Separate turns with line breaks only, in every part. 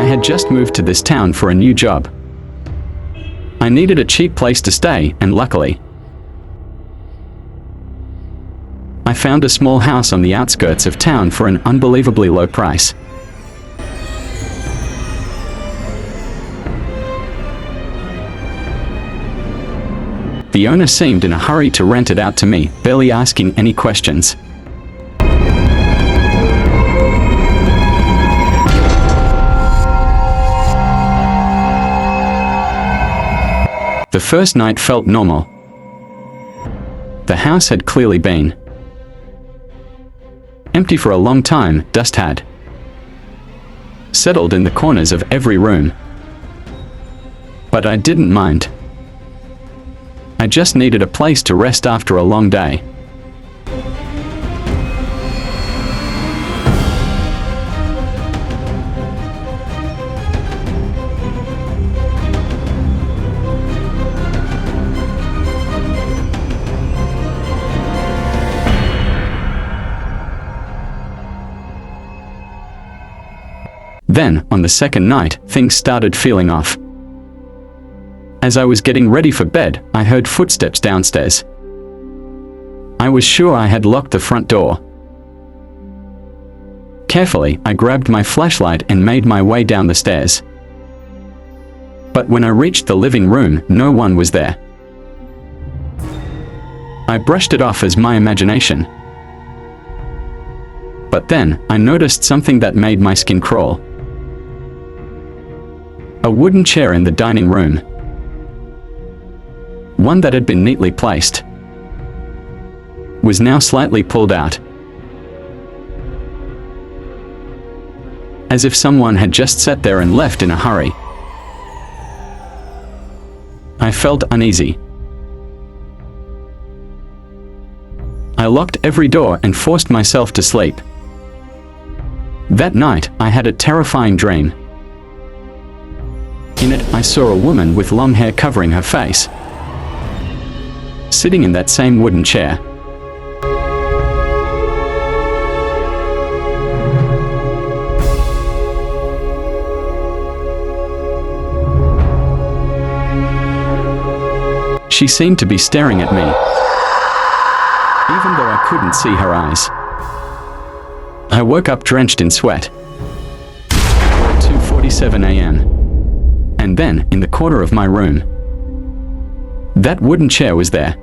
had just moved to this town for a new job. I needed a cheap place to stay, and luckily, I found a small house on the outskirts of town for an unbelievably low price. The owner seemed in a hurry to rent it out to me, barely asking any questions. The first night felt normal. The house had clearly been empty for a long time. Dust had settled in the corners of every room. But I didn't mind. I just needed a place to rest after a long day. Then, on the second night, things started feeling off. As I was getting ready for bed, I heard footsteps downstairs. I was sure I had locked the front door. Carefully, I grabbed my flashlight and made my way down the stairs. But when I reached the living room, no one was there. I brushed it off as my imagination. But then, I noticed something that made my skin crawl. A wooden chair in the dining room. One that had been neatly placed was now slightly pulled out, as if someone had just sat there and left in a hurry. I felt uneasy. I locked every door and forced myself to sleep. That night, I had a terrifying dream. In it, I saw a woman with long hair covering her face, sitting in that same wooden chair. She seemed to be staring at me, even though I couldn't see her eyes. I woke up drenched in sweat. 2:47 a.m. And then, in the corner of my room, that wooden chair was there,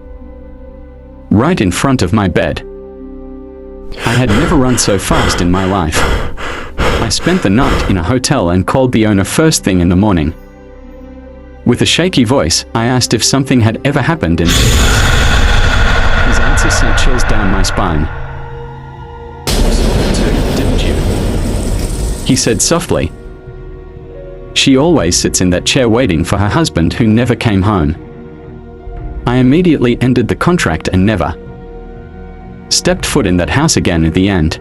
right in front of my bed. I had never run so fast in my life. I spent the night in a hotel and called the owner first thing in the morning. With a shaky voice, I asked if something had ever happened in his answer sent chills down my spine. "You saw her too, didn't you?" he said softly. "She always sits in that chair waiting for her husband who never came home." I immediately ended the contract and never stepped foot in that house again at the end.